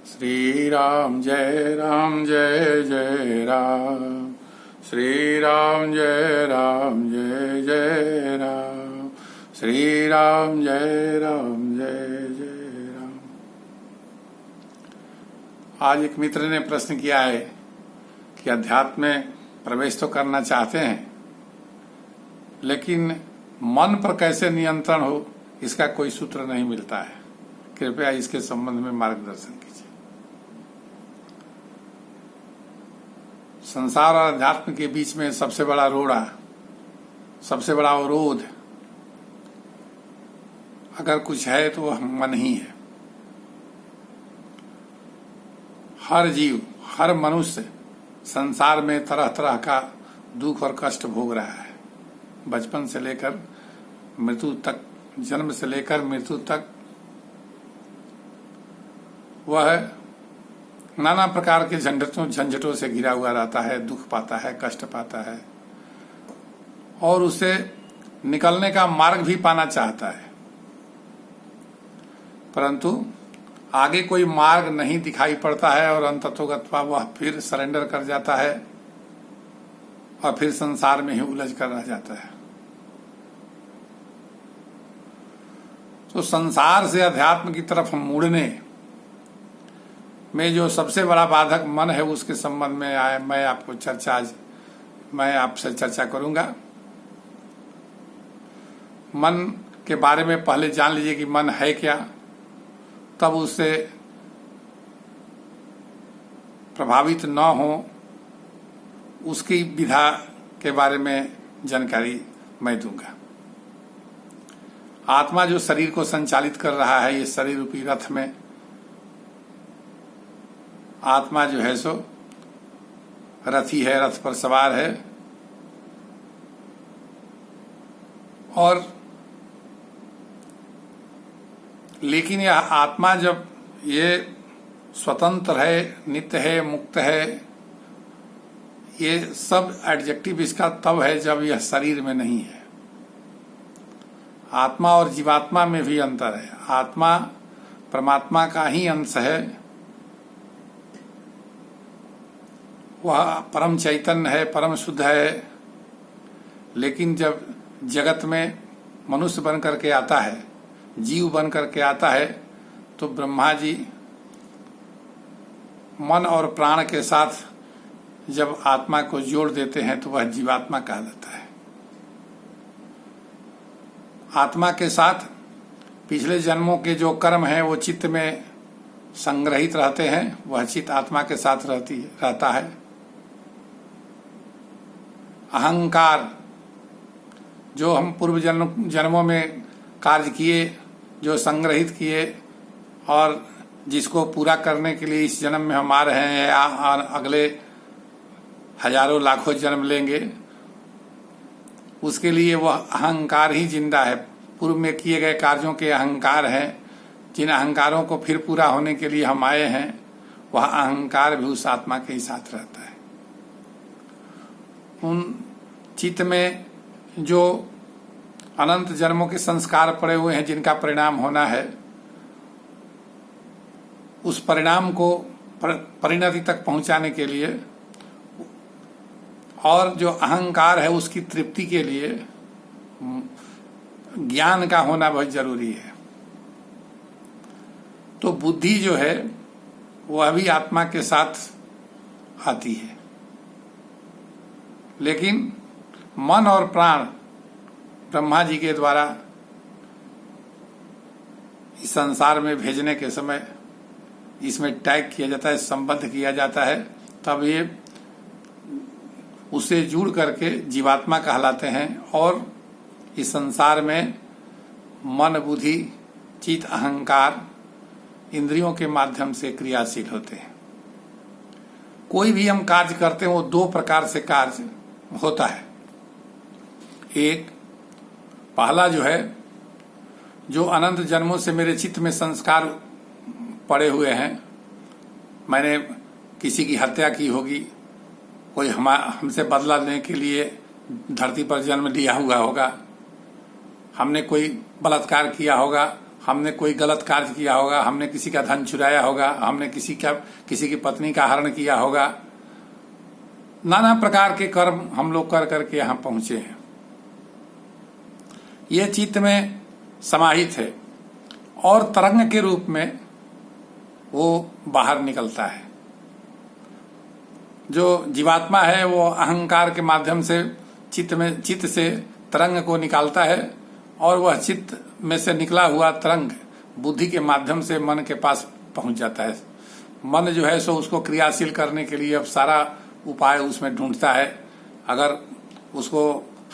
श्री राम जय जय राम। श्री राम जय जय राम। श्री राम जय जय राम। आज एक मित्र ने प्रश्न किया है कि अध्यात्म में प्रवेश तो करना चाहते हैं, लेकिन मन पर कैसे नियंत्रण हो, इसका कोई सूत्र नहीं मिलता है। कृपया इसके संबंध में मार्गदर्शन कीजिए। संसार और अध्यात्म के बीच में सबसे बड़ा रोड़ा, सबसे बड़ा अवरोध अगर कुछ है तो वह मन ही है। हर जीव, हर मनुष्य संसार में तरह तरह का दुख और कष्ट भोग रहा है। बचपन से लेकर मृत्यु तक, जन्म से लेकर मृत्यु तक वह नाना प्रकार के झंझटों से घिरा हुआ रहता है, दुख पाता है, कष्ट पाता है और उसे निकलने का मार्ग भी पाना चाहता है, परंतु आगे कोई मार्ग नहीं दिखाई पड़ता है और अंततोगत्वा वह फिर सरेंडर कर जाता है और फिर संसार में ही उलझ कर रह जाता है। तो संसार से अध्यात्म की तरफ मुड़ने में जो सबसे बड़ा बाधक मन है, उसके संबंध में मैं आपसे चर्चा करूंगा। मन के बारे में पहले जान लीजिए कि मन है क्या, तब उससे प्रभावित न हो उसकी विधा के बारे में जानकारी मैं दूंगा। आत्मा जो शरीर को संचालित कर रहा है, ये शरीर रूपी रथ में आत्मा जो है सो रथी है, रथ पर सवार है और लेकिन यह आत्मा जब ये स्वतंत्र है, नित्य है, मुक्त है, ये सब एडजेक्टिव इसका तब है जब यह शरीर में नहीं है। आत्मा और जीवात्मा में भी अंतर है। आत्मा परमात्मा का ही अंश है, वह परम चैतन्य है, परम शुद्ध है, लेकिन जब जगत में मनुष्य बन करके आता है, जीव बन करके आता है, तो ब्रह्मा जी मन और प्राण के साथ जब आत्मा को जोड़ देते हैं तो वह जीवात्मा कहा जाता है। आत्मा के साथ पिछले जन्मों के जो कर्म हैं वो चित्त में संग्रहित रहते हैं, वह चित्त आत्मा के साथ रहता है। अहंकार जो हम पूर्व जन्मों में कार्य किए, जो संग्रहित किए और जिसको पूरा करने के लिए इस जन्म में हम आ रहे हैं या अगले हजारों लाखों जन्म लेंगे, उसके लिए वह अहंकार ही जिंदा है। पूर्व में किए गए कार्यों के अहंकार हैं, जिन अहंकारों को फिर पूरा होने के लिए हम आए हैं, वह अहंकार भी उस आत्मा के ही साथ रहता है। उन चित्त में जो अनंत जन्मों के संस्कार पड़े हुए हैं, जिनका परिणाम होना है, उस परिणाम को परिणति तक पहुंचाने के लिए और जो अहंकार है उसकी तृप्ति के लिए ज्ञान का होना बहुत जरूरी है। तो बुद्धि जो है वह भी आत्मा के साथ आती है, लेकिन मन और प्राण ब्रह्मा जी के द्वारा इस संसार में भेजने के समय इसमें टैग किया जाता है, संबद्ध किया जाता है, तब ये उससे जुड़ करके जीवात्मा कहलाते हैं और इस संसार में मन, बुद्धि, चित्त, अहंकार इंद्रियों के माध्यम से क्रियाशील होते हैं। कोई भी हम कार्य करते हैं वो दो प्रकार से कार्य होता है। एक पहला जो है, जो अनंत जन्मों से मेरे चित्त में संस्कार पड़े हुए हैं, मैंने किसी की हत्या की होगी, कोई हमसे बदला लेने के लिए धरती पर जन्म लिया हुआ होगा, हमने कोई बलात्कार किया होगा, हमने कोई गलत कार्य किया होगा, हमने किसी का धन चुराया होगा, हमने किसी की पत्नी का हरण किया होगा। नाना प्रकार के कर्म हम लोग कर करके यहाँ पहुंचे हैं। ये चित्त में समाहित है और तरंग के रूप में वो बाहर निकलता है। जो जीवात्मा है वो अहंकार के माध्यम से चित्त से तरंग को निकालता है और वह चित्त में से निकला हुआ तरंग बुद्धि के माध्यम से मन के पास पहुंच जाता है। मन जो है सो उसको क्रियाशील करने के लिए अब सारा उपाय उसमें ढूंढता है। अगर उसको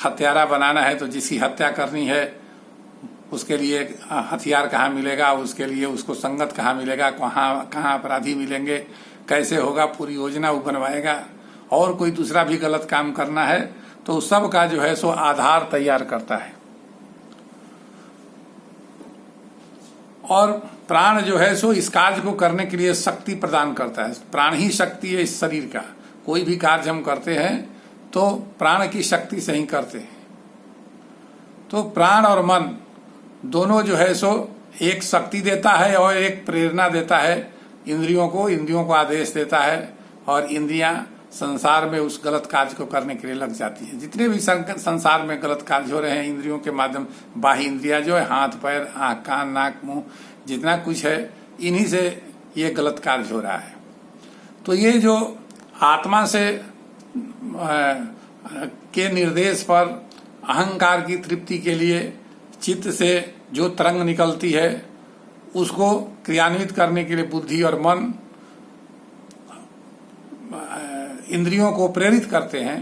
हत्यारा बनाना है तो जिसकी हत्या करनी है उसके लिए हथियार कहाँ मिलेगा, उसके लिए उसको संगत कहाँ मिलेगा, कहाँ अपराधी मिलेंगे, कैसे होगा, पूरी योजना वो बनवाएगा। और कोई दूसरा भी गलत काम करना है तो सब का जो है सो आधार तैयार करता है। और प्राण जो है सो इस कार्य को करने के लिए शक्ति प्रदान करता है। प्राण ही शक्ति है इस शरीर का। कोई भी कार्य हम करते हैं तो प्राण की शक्ति से ही करते हैं। तो प्राण और मन दोनों जो है सो एक शक्ति देता है और एक प्रेरणा देता है। इंद्रियों को आदेश देता है और इंद्रियां संसार में उस गलत कार्य को करने के लिए लग जाती है। जितने भी संसार में गलत कार्य हो रहे हैं इंद्रियों के माध्यम, बाह्य इंद्रिया जो है हाथ पैर आंख कान नाक मुंह जितना कुछ है, इन्हीं से ये गलत कार्य हो रहा है। तो ये जो आत्मा से के निर्देश पर अहंकार की तृप्ति के लिए चित्त से जो तरंग निकलती है उसको क्रियान्वित करने के लिए बुद्धि और मन इंद्रियों को प्रेरित करते हैं,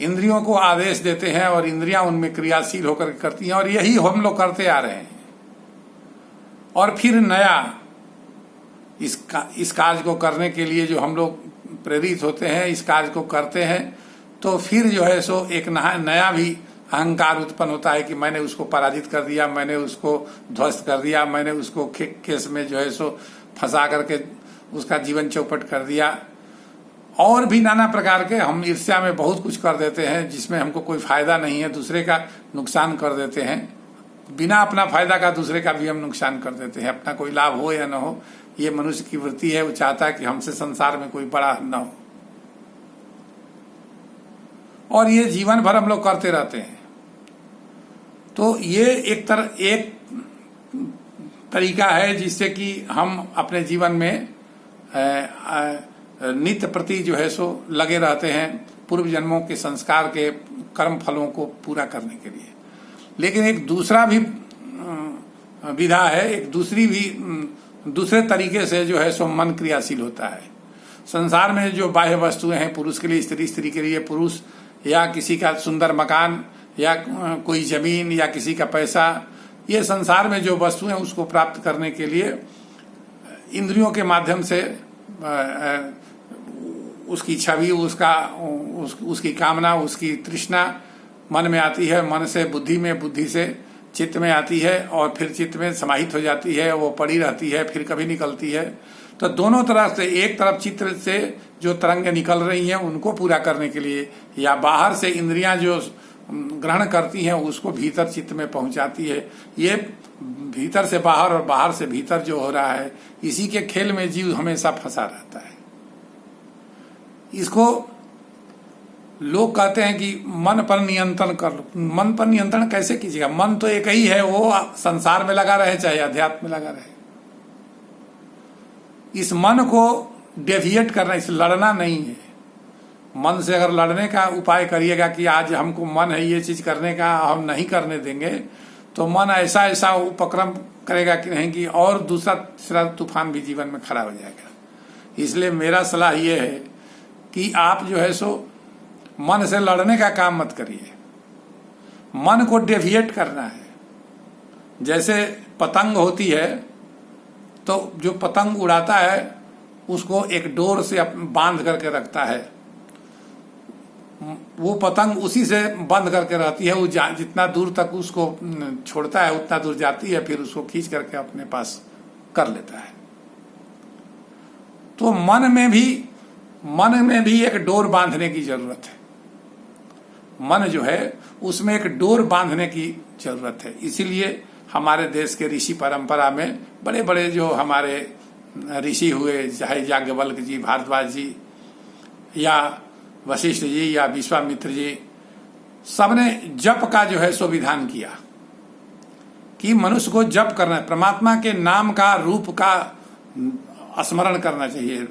इंद्रियों को आदेश देते हैं और इंद्रियां उनमें क्रियाशील होकर करती हैं। और यही हम लोग करते आ रहे हैं। और फिर नया इस कार्य को करने के लिए जो हम लोग प्रेरित होते हैं, इस कार्य को करते हैं, तो फिर जो है सो एक नया भी अहंकार उत्पन्न होता है कि मैंने उसको पराजित कर दिया, मैंने उसको ध्वस्त कर दिया, मैंने उसको केस में जो है सो फंसा करके उसका जीवन चौपट कर दिया। और भी नाना प्रकार के हम ईर्ष्या में बहुत कुछ कर देते हैं जिसमें हमको कोई फायदा नहीं है, दूसरे का नुकसान कर देते हैं। बिना अपना फायदा का दूसरे का भी हम नुकसान कर देते हैं। अपना कोई लाभ हो या न हो, ये मनुष्य की वृत्ति है। वो चाहता है कि हमसे संसार में कोई बड़ा न हो, और ये जीवन भर हम लोग करते रहते हैं। तो ये एक तरीका है जिससे कि हम अपने जीवन में नित्य प्रति जो है सो लगे रहते हैं पूर्व जन्मों के संस्कार के कर्म फलों को पूरा करने के लिए। लेकिन एक दूसरा भी विधा है, एक दूसरे तरीके से जो है सो मन क्रियाशील होता है। संसार में जो बाह्य वस्तुएं हैं, पुरुष के लिए स्त्री, स्त्री के लिए पुरुष, या किसी का सुंदर मकान या कोई जमीन या किसी का पैसा, ये संसार में जो वस्तुएं उसको प्राप्त करने के लिए इंद्रियों के माध्यम से उसकी छवि, उसकी कामना, उसकी तृष्णा मन में आती है, मन से बुद्धि में, बुद्धि से चित्त में आती है और फिर चित्त में समाहित हो जाती है, वो पड़ी रहती है, फिर कभी निकलती है। तो दोनों तरफ से, एक तरफ चित्त से जो तरंगें निकल रही हैं उनको पूरा करने के लिए, या बाहर से इंद्रियां जो ग्रहण करती हैं उसको भीतर चित्त में पहुंचाती है। ये भीतर से बाहर और बाहर से भीतर जो हो रहा है, इसी के खेल में जीव हमेशा फंसा रहता है। इसको लोग कहते हैं कि मन पर नियंत्रण कर लो। मन पर नियंत्रण कैसे कीजिएगा? मन तो एक ही है, वो संसार में लगा रहे चाहे अध्यात्म में लगा रहे। इस मन को डेविएट करना, इस लड़ना नहीं है। मन से अगर लड़ने का उपाय करिएगा कि आज हमको मन है ये चीज करने का, हम नहीं करने देंगे, तो मन ऐसा ऐसा उपक्रम करेगा कि नहीं कि और दूसरा तूफान भी जीवन में खड़ा हो जाएगा। इसलिए मेरा सलाह ये है कि आप जो है सो मन से लड़ने का काम मत करिए, मन को डेविएट करना है। जैसे पतंग होती है तो जो पतंग उड़ाता है उसको एक डोर से बांध करके रखता है, वो पतंग उसी से बंद करके रहती है। वो जितना दूर तक उसको छोड़ता है उतना दूर जाती है, फिर उसको खींच करके अपने पास कर लेता है। तो मन में भी एक डोर बांधने की जरूरत है। मन जो है उसमें एक डोर बांधने की जरूरत है। इसीलिए हमारे देश के ऋषि परंपरा में बड़े बड़े जो हमारे ऋषि हुए, चाहे याज्ञवल्क्य जी, भारद्वाज जी या वशिष्ठ जी या विश्वामित्र जी, सबने जप का जो है सो विधान किया कि मनुष्य को जप करना है, परमात्मा के नाम का, रूप का स्मरण करना चाहिए,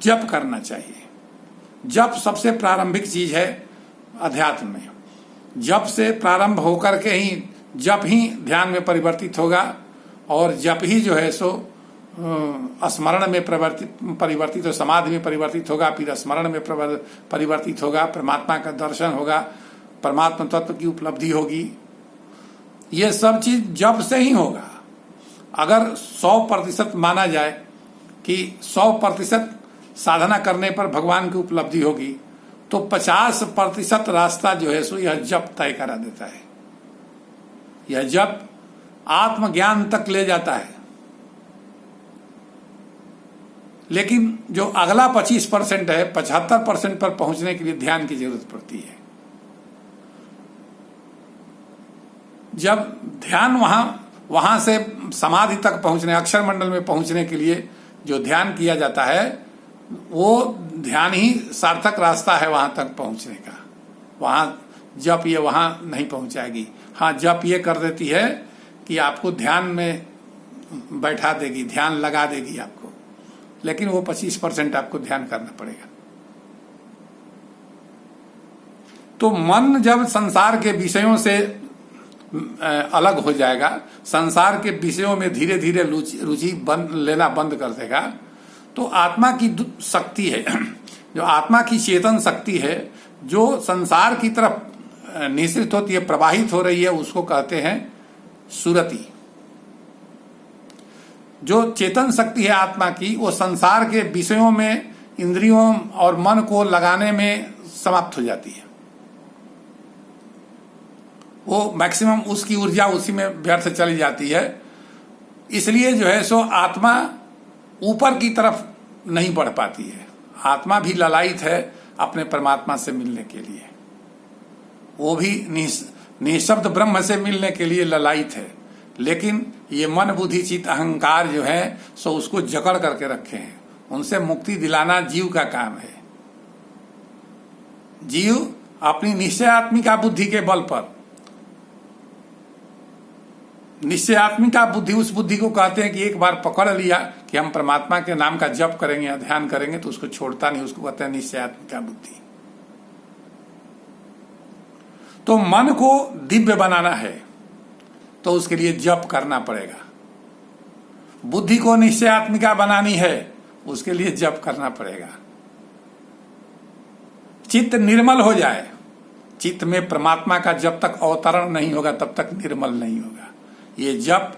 जप करना चाहिए। जप सबसे प्रारंभिक चीज है अध्यात्म में। जप से प्रारंभ होकर के ही जप ही ध्यान में परिवर्तित होगा और जप ही जो है सो स्मरण में परिवर्तित हो, समाधि में परिवर्तित होगा, फिर स्मरण में परिवर्तित होगा, परमात्मा का दर्शन होगा, परमात्मा तत्व की उपलब्धि होगी। ये सब चीज जप से ही होगा। अगर 100% माना जाए कि 100% साधना करने पर भगवान की उपलब्धि होगी, तो 50% रास्ता जो है सो यह जप तय करा देता है। यह जप आत्मज्ञान तक ले जाता है। लेकिन जो अगला 25% है, 75% पर पहुंचने के लिए ध्यान की जरूरत पड़ती है। जब ध्यान वहां से समाधि तक पहुंचने, अक्षर मंडल में पहुंचने के लिए जो ध्यान किया जाता है, वो ध्यान ही सार्थक रास्ता है वहां तक पहुंचने का। वहां जप ये वहां नहीं पहुंचाएगी। हाँ, जप ये कर देती है कि आपको ध्यान में बैठा देगी, ध्यान लगा देगी आपको, लेकिन वो 25% आपको ध्यान करना पड़ेगा। तो मन जब संसार के विषयों से अलग हो जाएगा, संसार के विषयों में धीरे धीरे रुचि लेना बंद कर देगा, तो आत्मा की शक्ति है, जो आत्मा की चेतन शक्ति है, जो संसार की तरफ निश्रित होती है, प्रवाहित हो रही है, उसको कहते हैं सुरति। जो चेतन शक्ति है आत्मा की, वो संसार के विषयों में इंद्रियों और मन को लगाने में समाप्त हो जाती है। वो मैक्सिमम उसकी ऊर्जा उसी में व्यर्थ चली जाती है। इसलिए जो है सो आत्मा ऊपर की तरफ नहीं बढ़ पाती है। आत्मा भी ललायित है अपने परमात्मा से मिलने के लिए, वो भी निःशब्द ब्रह्म से मिलने के लिए ललायित है। लेकिन ये मन बुद्धि चित्त अहंकार जो है सो उसको जकड़ करके रखे हैं। उनसे मुक्ति दिलाना जीव का काम है। जीव अपनी निश्चयात्मिका बुद्धि के बल पर, निश्चयात्मिका बुद्धि उस बुद्धि को कहते हैं कि एक बार पकड़ लिया कि हम परमात्मा के नाम का जप करेंगे या ध्यान करेंगे तो उसको छोड़ता नहीं, उसको कहते हैं निश्चयात्मिका बुद्धि। तो मन को दिव्य बनाना है तो उसके लिए जप करना पड़ेगा। बुद्धि को निश्चयात्मिका बनानी है, उसके लिए जप करना पड़ेगा। चित्त निर्मल हो जाए, चित्त में परमात्मा का जब तक अवतरण नहीं होगा तब तक निर्मल नहीं होगा। ये जप,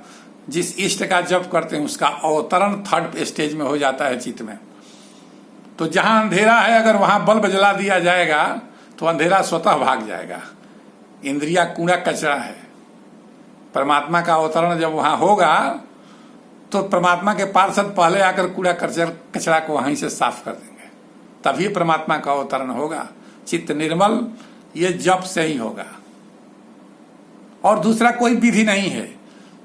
जिस इष्ट का जप करते हैं उसका अवतरण 3rd स्टेज में हो जाता है चित्त में। तो जहां अंधेरा है, अगर वहां बल्ब जला दिया जाएगा तो अंधेरा स्वतः भाग जाएगा। इंद्रिया कूड़ा कचरा है। परमात्मा का अवतरण जब वहां होगा तो परमात्मा के पार्षद पहले आकर कूड़ा कचरा को वहीं से साफ कर देंगे, तभी परमात्मा का अवतरण होगा। चित्त निर्मल ये जप से ही होगा, और दूसरा कोई विधि नहीं है।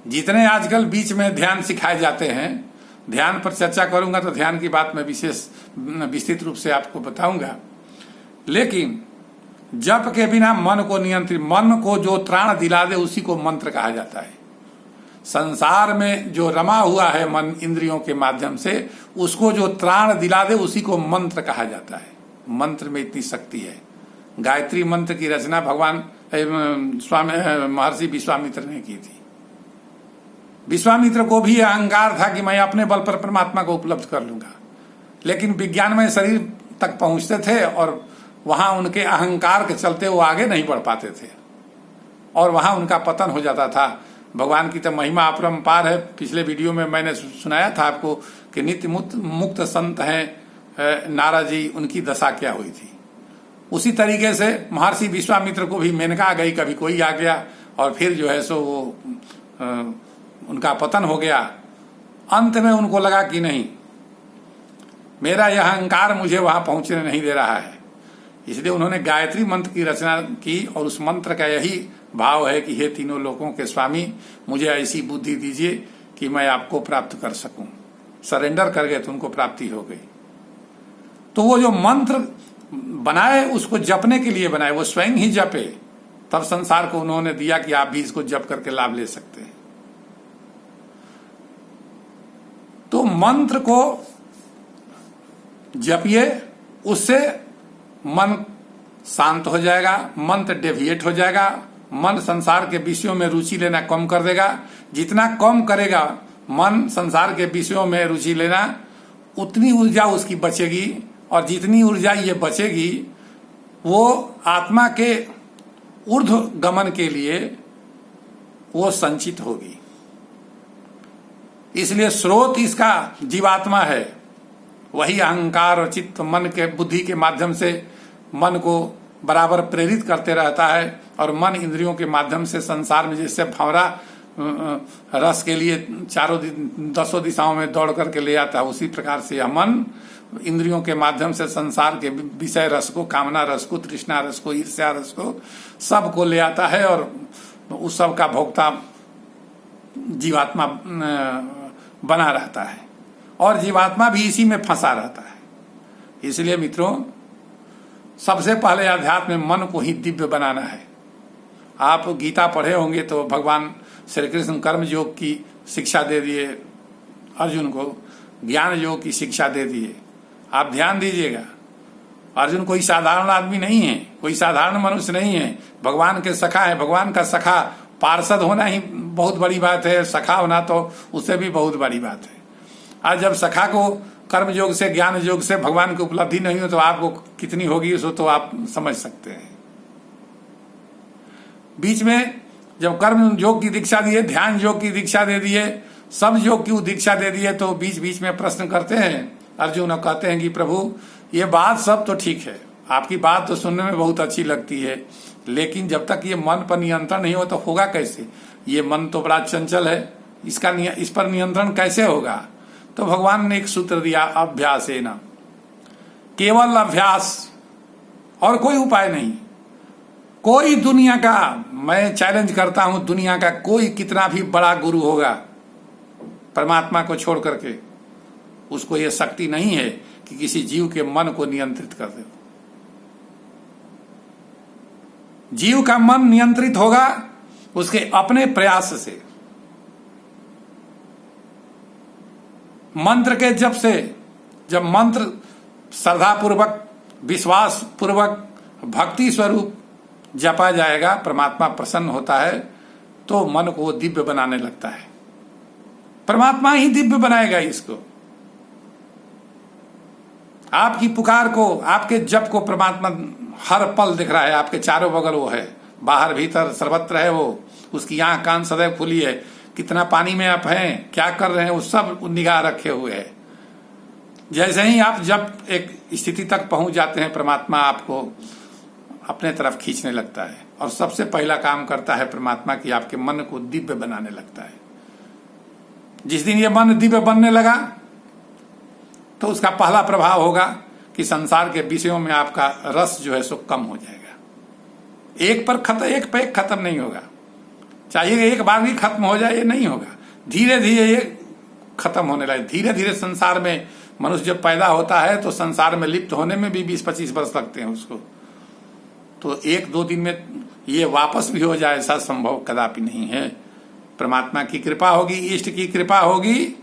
जितने आजकल बीच में ध्यान सिखाए जाते हैं, ध्यान पर चर्चा करूंगा तो ध्यान की बात मैं विस्तृत रूप से आपको बताऊंगा। लेकिन जप के बिना मन को नियंत्रित, मन को जो त्राण दिला दे उसी को मंत्र कहा जाता है। संसार में जो रमा हुआ है मन इंद्रियों के माध्यम से, उसको जो त्राण दिला दे उसी को मंत्र कहा जाता है। मंत्र में इतनी शक्ति है। गायत्री मंत्र की रचना भगवान महर्षि विश्वामित्र ने की थी। विश्वामित्र को भी अहंकार था कि मैं अपने बल पर परमात्मा को उपलब्ध कर लूंगा, लेकिन विज्ञानमय शरीर तक पहुंचते थे और वहां उनके अहंकार के चलते वो आगे नहीं बढ़ पाते थे और वहां उनका पतन हो जाता था। भगवान की तो महिमा अपरंपार है। पिछले वीडियो में मैंने सुनाया था आपको कि नित्य मुक्त संत हैं नारद जी, उनकी दशा क्या हुई थी। उसी तरीके से महर्षि विश्वामित्र को भी मेनका आ गई, कभी कोई आ गया और फिर जो है सो वो उनका पतन हो गया। अंत में उनको लगा कि नहीं, मेरा यह अहंकार मुझे वहां पहुंचने नहीं दे रहा है, इसलिए उन्होंने गायत्री मंत्र की रचना की और उस मंत्र का यही भाव है कि हे तीनों लोकों के स्वामी, मुझे ऐसी बुद्धि दीजिए कि मैं आपको प्राप्त कर सकूं। सरेंडर कर गए तो उनको प्राप्ति हो गई। तो वो जो मंत्र बनाए उसको जपने के लिए बनाए, वो स्वयं ही जपे, तब संसार को उन्होंने दिया कि आप भी इसको जप करके लाभ ले सकते हैं। तो मंत्र को जपिए, उससे मन शांत हो जाएगा, मंत्र डेविएट हो जाएगा, मन संसार के विषयों में रुचि लेना कम कर देगा। जितना कम करेगा मन संसार के विषयों में रुचि लेना, उतनी ऊर्जा उसकी बचेगी, और जितनी ऊर्जा ये बचेगी वो आत्मा के ऊर्ध्व गमन के लिए वो संचित होगी। इसलिए स्रोत इसका जीवात्मा है, वही अहंकार और चित्त मन के बुद्धि के माध्यम से मन को बराबर प्रेरित करते रहता है, और मन इंद्रियों के माध्यम से संसार में जैसे भंवरा रस के लिए चारों दसों दिशाओं में दौड़ करके ले आता है, उसी प्रकार से यह मन इंद्रियों के माध्यम से संसार के विषय रस को, कामना रस को, तृष्णा रस को, ईर्ष्या रस को, सब को ले आता है, और उस सब का भोक्ता जीवात्मा बना रहता है, और जीवात्मा भी इसी में फंसा रहता है। इसलिए मित्रों, सबसे पहले अध्यात्म में मन को ही दिव्य बनाना है। आप गीता पढ़े होंगे तो भगवान श्री कृष्ण कर्म योग की शिक्षा दे दिए अर्जुन को, ज्ञान योग की शिक्षा दे दिए। आप ध्यान दीजिएगा, अर्जुन कोई साधारण आदमी नहीं है, कोई साधारण मनुष्य नहीं है, भगवान के सखा है। भगवान का सखा पार्षद होना ही बहुत बड़ी बात है, सखा होना तो उससे भी बहुत बड़ी बात है। आज जब सखा को कर्म योग से, ज्ञान योग से भगवान की उपलब्धि नहीं हो तो आपको कितनी होगी उसको तो आप समझ सकते हैं। बीच में जब कर्म योग की दीक्षा दिए, ध्यान योग की दीक्षा दे दिए, सब योग की दीक्षा दे दिए, तो बीच बीच में प्रश्न करते हैं अर्जुन, और कहते हैं कि प्रभु ये बात सब तो ठीक है, आपकी बात तो सुनने में बहुत अच्छी लगती है, लेकिन जब तक ये मन पर नियंत्रण नहीं हो तो होगा कैसे? ये मन तो बड़ा चंचल है, इस पर नियंत्रण कैसे होगा? तो भगवान ने एक सूत्र दिया, अभ्यासेन, केवल अभ्यास, और कोई उपाय नहीं। कोई दुनिया का, मैं चैलेंज करता हूं, दुनिया का कोई कितना भी बड़ा गुरु होगा, परमात्मा को छोड़ करके उसको ये शक्ति नहीं है कि किसी जीव के मन को नियंत्रित कर दे। जीव का मन नियंत्रित होगा उसके अपने प्रयास से, मंत्र के जप से। जब मंत्र श्रद्धा पूर्वक, विश्वास पूर्वक, भक्ति स्वरूप जपा जाएगा, परमात्मा प्रसन्न होता है, तो मन को वो दिव्य बनाने लगता है। परमात्मा ही दिव्य बनाएगा इसको। आपकी पुकार को, आपके जप को परमात्मा हर पल दिख रहा है, आपके चारों बगल वो है, बाहर भीतर सर्वत्र है वो। उसकी आंख कान सदैव खुली है, कितना पानी में आप हैं, क्या कर रहे हैं, वो सब निगाह रखे हुए है। जैसे ही आप जब एक स्थिति तक पहुंच जाते हैं, परमात्मा आपको अपने तरफ खींचने लगता है, और सबसे पहला काम करता है परमात्मा कि आपके मन को दिव्य बनाने लगता है। जिस दिन ये मन दिव्य बनने लगा तो उसका पहला प्रभाव होगा कि संसार के विषयों में आपका रस जो है सो कम हो जाएगा। एक पे एक खत्म नहीं होगा, चाहिए एक बार भी खत्म हो जाए, ये नहीं होगा। धीरे धीरे ये खत्म होने लगे। धीरे धीरे संसार में मनुष्य जब पैदा होता है तो संसार में लिप्त होने में भी 20-25 वर्ष लगते हैं उसको, तो 1-2 दिन में ये वापस भी हो जाए ऐसा संभव कदापि नहीं है। परमात्मा की कृपा होगी, इष्ट की कृपा होगी,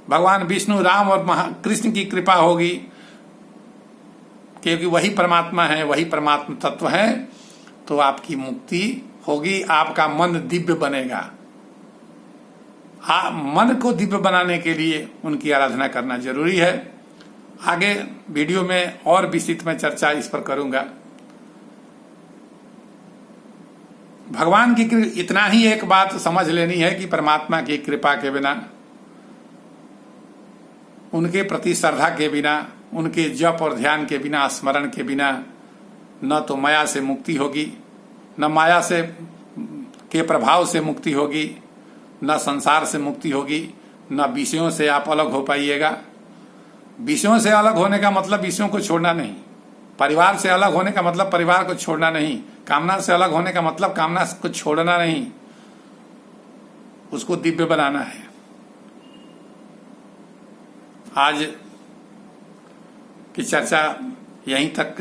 भगवान विष्णु, राम और कृष्ण की कृपा होगी, क्योंकि वही परमात्मा है, वही परमात्मा तत्व है, तो आपकी मुक्ति होगी, आपका मन दिव्य बनेगा। मन को दिव्य बनाने के लिए उनकी आराधना करना जरूरी है। आगे वीडियो में और विस्तृत में चर्चा इस पर करूंगा। भगवान की इतना ही एक बात समझ लेनी है कि परमात्मा की कृपा के बिना, उनके प्रति श्रद्धा के बिना, उनके जप और ध्यान के बिना, स्मरण के बिना न तो माया से मुक्ति होगी, न माया से के प्रभाव से मुक्ति होगी, न संसार से मुक्ति होगी, न विषयों से आप अलग हो पाइएगा। विषयों से अलग होने का मतलब विषयों को छोड़ना नहीं, परिवार से अलग होने का मतलब परिवार को छोड़ना नहीं, कामना से अलग होने का मतलब कामना को छोड़ना नहीं, उसको दिव्य बनाना है। आज की चर्चा यहीं तक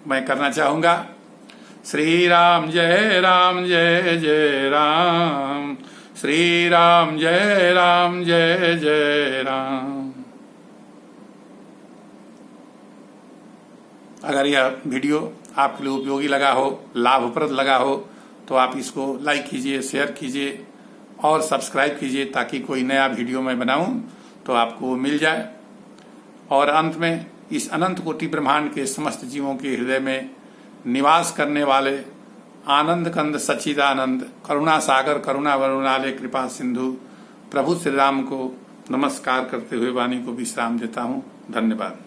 मैं करना चाहूंगा। श्री राम जय राम जय जय राम, श्री राम जय राम जय जय राम। अगर यह वीडियो आपके लिए उपयोगी लगा हो, लाभप्रद लगा हो, तो आप इसको लाइक कीजिए, शेयर कीजिए और सब्सक्राइब कीजिए, ताकि कोई नया वीडियो मैं बनाऊं तो आपको मिल जाए। और अंत में इस अनंत कोटि ब्रह्मांड के समस्त जीवों के हृदय में निवास करने वाले आनंद कंद सच्चिदानंद करुणा सागर करुणा वरुणालय कृपा सिंधु प्रभु श्री राम को नमस्कार करते हुए वाणी को विश्राम देता हूँ। धन्यवाद।